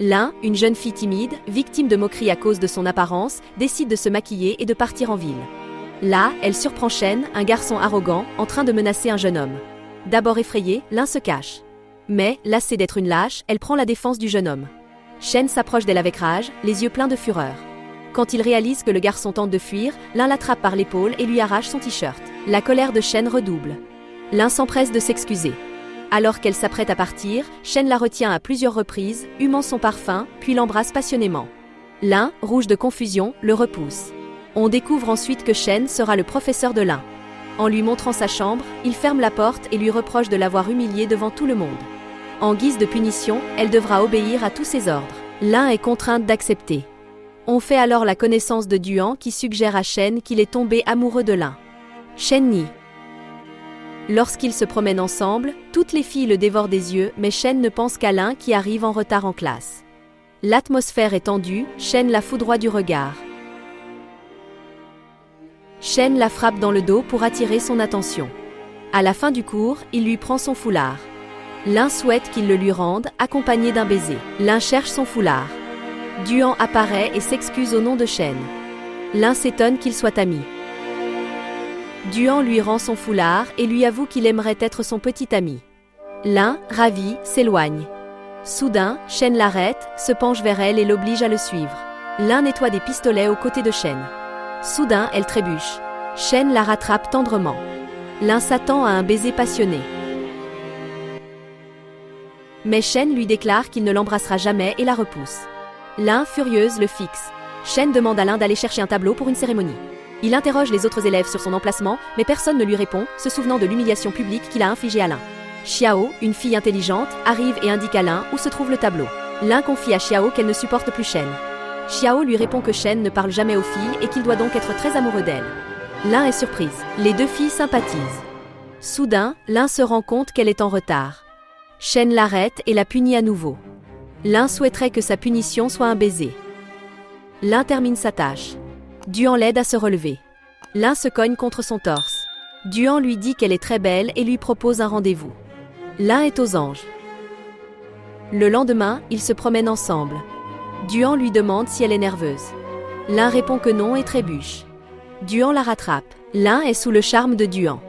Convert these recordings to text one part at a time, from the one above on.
L'un, une jeune fille timide, victime de moqueries à cause de son apparence, décide de se maquiller et de partir en ville. Là, elle surprend Shen, un garçon arrogant, en train de menacer un jeune homme. D'abord effrayée, l'un se cache. Mais, lassée d'être une lâche, elle prend la défense du jeune homme. Shen s'approche d'elle avec rage, les yeux pleins de fureur. Quand il réalise que le garçon tente de fuir, l'un l'attrape par l'épaule et lui arrache son t-shirt. La colère de Shen redouble. L'un s'empresse de s'excuser. Alors qu'elle s'apprête à partir, Shen la retient à plusieurs reprises, humant son parfum, puis l'embrasse passionnément. L'un, rouge de confusion, le repousse. On découvre ensuite que Shen sera le professeur de l'un. En lui montrant sa chambre, il ferme la porte et lui reproche de l'avoir humiliée devant tout le monde. En guise de punition, elle devra obéir à tous ses ordres. L'un est contrainte d'accepter. On fait alors la connaissance de Duan qui suggère à Shen qu'il est tombé amoureux de l'un. Shen nie. Lorsqu'ils se promènent ensemble, toutes les filles le dévorent des yeux, mais Shen ne pense qu'à l'un qui arrive en retard en classe. L'atmosphère est tendue, Shen la foudroie du regard. Shen la frappe dans le dos pour attirer son attention. À la fin du cours, il lui prend son foulard. L'un souhaite qu'il le lui rende, accompagné d'un baiser. L'un cherche son foulard. Duan apparaît et s'excuse au nom de Shen. L'un s'étonne qu'ils soient amis. Duan lui rend son foulard et lui avoue qu'il aimerait être son petit ami. L'un, ravi, s'éloigne. Soudain, Shen l'arrête, se penche vers elle et l'oblige à le suivre. L'un nettoie des pistolets aux côtés de Shen. Soudain, elle trébuche. Shen la rattrape tendrement. L'un s'attend à un baiser passionné. Mais Shen lui déclare qu'il ne l'embrassera jamais et la repousse. L'un, furieuse, le fixe. Shen demande à l'un d'aller chercher un tableau pour une cérémonie. Il interroge les autres élèves sur son emplacement, mais personne ne lui répond, se souvenant de l'humiliation publique qu'il a infligée à l'un. Xiao, une fille intelligente, arrive et indique à l'un où se trouve le tableau. L'un confie à Xiao qu'elle ne supporte plus Shen. Xiao lui répond que Shen ne parle jamais aux filles et qu'il doit donc être très amoureux d'elle. L'un est surprise. Les deux filles sympathisent. Soudain, l'un se rend compte qu'elle est en retard. Shen l'arrête et la punit à nouveau. L'un souhaiterait que sa punition soit un baiser. L'un termine sa tâche. Duan l'aide à se relever. L'un se cogne contre son torse. Duan lui dit qu'elle est très belle et lui propose un rendez-vous. L'un est aux anges. Le lendemain, ils se promènent ensemble. Duan lui demande si elle est nerveuse. L'un répond que non et trébuche. Duan la rattrape. L'un est sous le charme de Duan.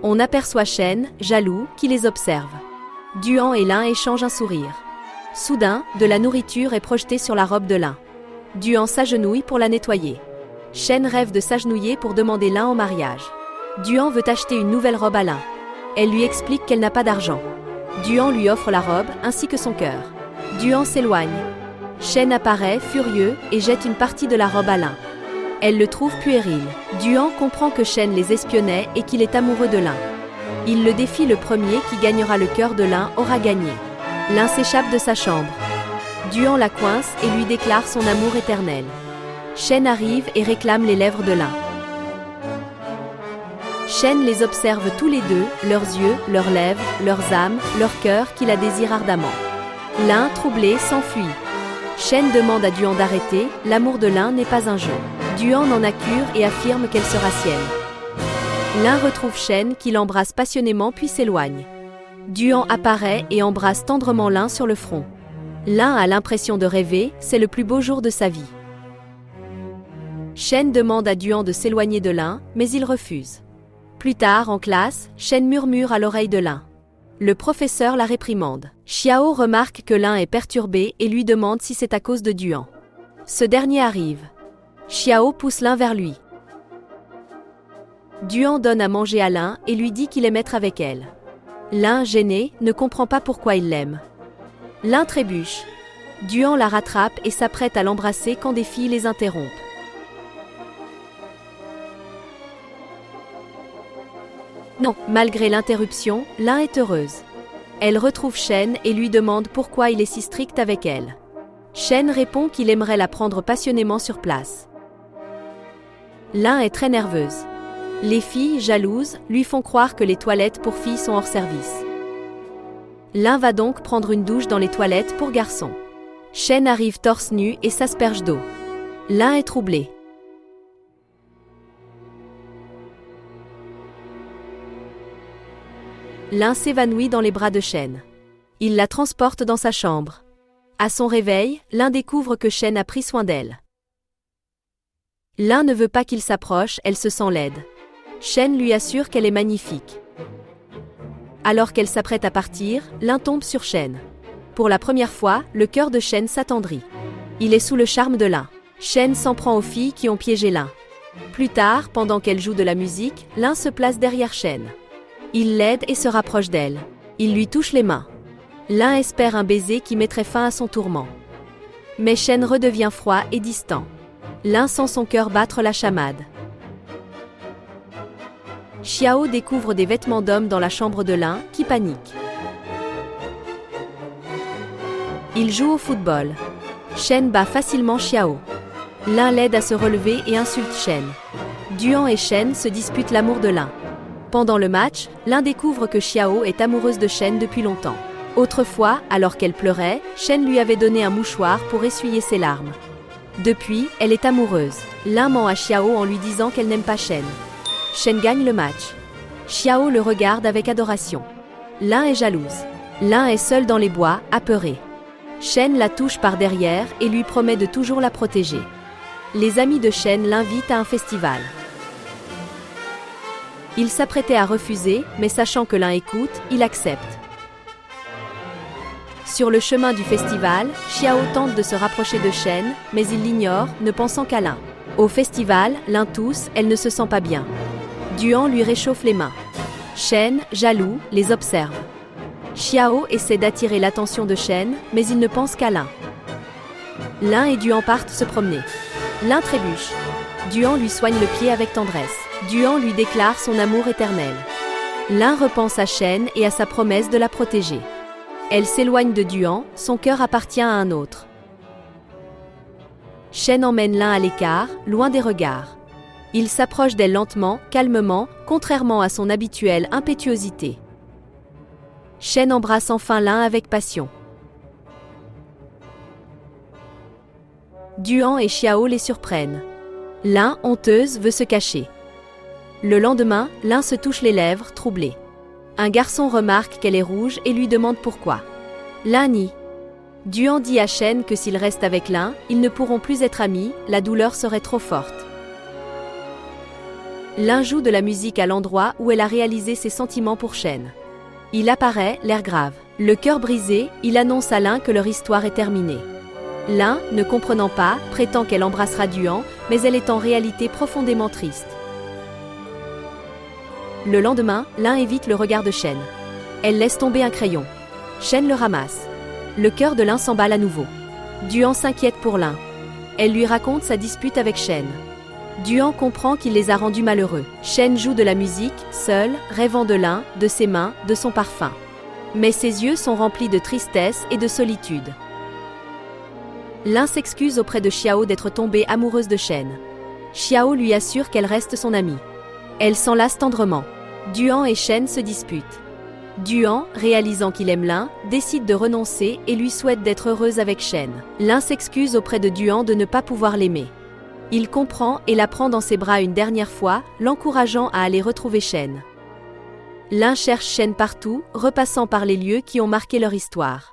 On aperçoit Shen, jaloux, qui les observe. Duan et l'un échangent un sourire. Soudain, de la nourriture est projetée sur la robe de l'un. Duan s'agenouille pour la nettoyer. Shen rêve de s'agenouiller pour demander l'un en mariage. Duan veut acheter une nouvelle robe à l'un. Elle lui explique qu'elle n'a pas d'argent. Duan lui offre la robe ainsi que son cœur. Duan s'éloigne. Shen apparaît, furieux, et jette une partie de la robe à l'un. Elle le trouve puéril. Duan comprend que Shen les espionnait et qu'il est amoureux de l'un. Il le défie, le premier qui gagnera le cœur de l'un aura gagné. L'un s'échappe de sa chambre. Duan la coince et lui déclare son amour éternel. Shen arrive et réclame les lèvres de l'un. Shen les observe tous les deux, leurs yeux, leurs lèvres, leurs âmes, leur cœur qui la désirent ardemment. L'un, troublé, s'enfuit. Shen demande à Duan d'arrêter, l'amour de l'un n'est pas un jeu. Duan en a cure et affirme qu'elle sera sienne. L'un retrouve Shen qui l'embrasse passionnément puis s'éloigne. Duan apparaît et embrasse tendrement l'un sur le front. L'un a l'impression de rêver, c'est le plus beau jour de sa vie. Shen demande à Duan de s'éloigner de l'un, mais il refuse. Plus tard, en classe, Shen murmure à l'oreille de l'un. Le professeur la réprimande. Xiao remarque que l'un est perturbé et lui demande si c'est à cause de Duan. Ce dernier arrive. Xiao pousse l'un vers lui. Duan donne à manger à l'un et lui dit qu'il aime être avec elle. L'un, gêné, ne comprend pas pourquoi il l'aime. L'un trébuche. Duan la rattrape et s'apprête à l'embrasser quand des filles les interrompent. Non, malgré l'interruption, l'un est heureuse. Elle retrouve Shen et lui demande pourquoi il est si strict avec elle. Shen répond qu'il aimerait la prendre passionnément sur place. L'un est très nerveuse. Les filles, jalouses, lui font croire que les toilettes pour filles sont hors service. L'un va donc prendre une douche dans les toilettes pour garçons. Shen arrive torse nu et s'asperge d'eau. L'un est troublé. L'un s'évanouit dans les bras de Shen. Il la transporte dans sa chambre. À son réveil, Lin découvre que Shen a pris soin d'elle. Lin ne veut pas qu'il s'approche, elle se sent laide. Shen lui assure qu'elle est magnifique. Alors qu'elle s'apprête à partir, Lin tombe sur Shen. Pour la première fois, le cœur de Shen s'attendrit. Il est sous le charme de Lin. Shen s'en prend aux filles qui ont piégé Lin. Plus tard, pendant qu'elle joue de la musique, Lin se place derrière Shen. Il l'aide et se rapproche d'elle. Il lui touche les mains. Lin espère un baiser qui mettrait fin à son tourment. Mais Shen redevient froid et distant. Lin sent son cœur battre la chamade. Xiao découvre des vêtements d'homme dans la chambre de Lin, qui panique. Il joue au football. Shen bat facilement Xiao. Lin l'aide à se relever et insulte Shen. Duan et Shen se disputent l'amour de Lin. Pendant le match, Lin découvre que Xiao est amoureuse de Shen depuis longtemps. Autrefois, alors qu'elle pleurait, Shen lui avait donné un mouchoir pour essuyer ses larmes. Depuis, elle est amoureuse. Lin ment à Xiao en lui disant qu'elle n'aime pas Shen. Shen gagne le match. Xiao le regarde avec adoration. Lin est jalouse. Lin est seule dans les bois, apeurée. Shen la touche par derrière et lui promet de toujours la protéger. Les amis de Shen l'invitent à un festival. Il s'apprêtait à refuser, mais sachant que Lin écoute, il accepte. Sur le chemin du festival, Xiao tente de se rapprocher de Shen, mais il l'ignore, ne pensant qu'à Lin. Au festival, Lin tousse, elle ne se sent pas bien. Duan lui réchauffe les mains. Shen, jaloux, les observe. Xiao essaie d'attirer l'attention de Shen, mais il ne pense qu'à Lin. Lin et Duan partent se promener. Lin trébuche. Duan lui soigne le pied avec tendresse. Duan lui déclare son amour éternel. Lin repense à Shen et à sa promesse de la protéger. Elle s'éloigne de Duan, son cœur appartient à un autre. Shen emmène Lin à l'écart, loin des regards. Il s'approche d'elle lentement, calmement, contrairement à son habituelle impétuosité. Shen embrasse enfin Lin avec passion. Duan et Xiao les surprennent. Lin, honteuse, veut se cacher. Le lendemain, Lin se touche les lèvres, troublée. Un garçon remarque qu'elle est rouge et lui demande pourquoi. Lin nie. Duan dit à Shen que s'il reste avec Lin, ils ne pourront plus être amis, la douleur serait trop forte. Lin joue de la musique à l'endroit où elle a réalisé ses sentiments pour Shen. Il apparaît, l'air grave. Le cœur brisé, il annonce à Lin que leur histoire est terminée. Lin, ne comprenant pas, prétend qu'elle embrassera Duan, mais elle est en réalité profondément triste. Le lendemain, Lin évite le regard de Shen. Elle laisse tomber un crayon. Shen le ramasse. Le cœur de Lin s'emballe à nouveau. Duan s'inquiète pour Lin. Elle lui raconte sa dispute avec Shen. Duan comprend qu'il les a rendus malheureux. Shen joue de la musique, seul, rêvant de Lin, de ses mains, de son parfum. Mais ses yeux sont remplis de tristesse et de solitude. Lin s'excuse auprès de Xiao d'être tombée amoureuse de Shen. Xiao lui assure qu'elle reste son amie. Elle s'enlace tendrement. Duan et Shen se disputent. Duan, réalisant qu'il aime Lin, décide de renoncer et lui souhaite d'être heureuse avec Shen. Lin s'excuse auprès de Duan de ne pas pouvoir l'aimer. Il comprend et la prend dans ses bras une dernière fois, l'encourageant à aller retrouver Shen. Lin cherche Shen partout, repassant par les lieux qui ont marqué leur histoire.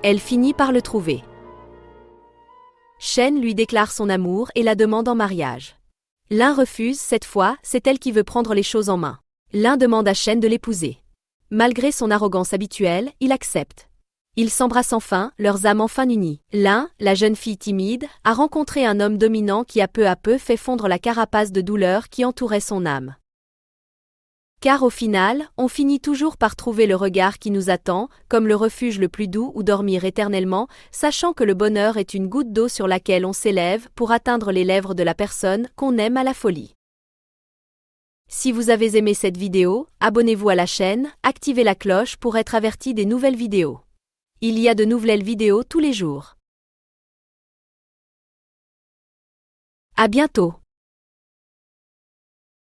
Elle finit par le trouver. Shen lui déclare son amour et la demande en mariage. Lin refuse, cette fois, c'est elle qui veut prendre les choses en main. Lin demande à Shen de l'épouser. Malgré son arrogance habituelle, il accepte. Ils s'embrassent enfin, leurs âmes enfin unies. Lin, la jeune fille timide, a rencontré un homme dominant qui a peu à peu fait fondre la carapace de douleur qui entourait son âme. Car au final, on finit toujours par trouver le regard qui nous attend, comme le refuge le plus doux où dormir éternellement, sachant que le bonheur est une goutte d'eau sur laquelle on s'élève pour atteindre les lèvres de la personne qu'on aime à la folie. Si vous avez aimé cette vidéo, abonnez-vous à la chaîne, activez la cloche pour être averti des nouvelles vidéos. Il y a de nouvelles vidéos tous les jours. À bientôt.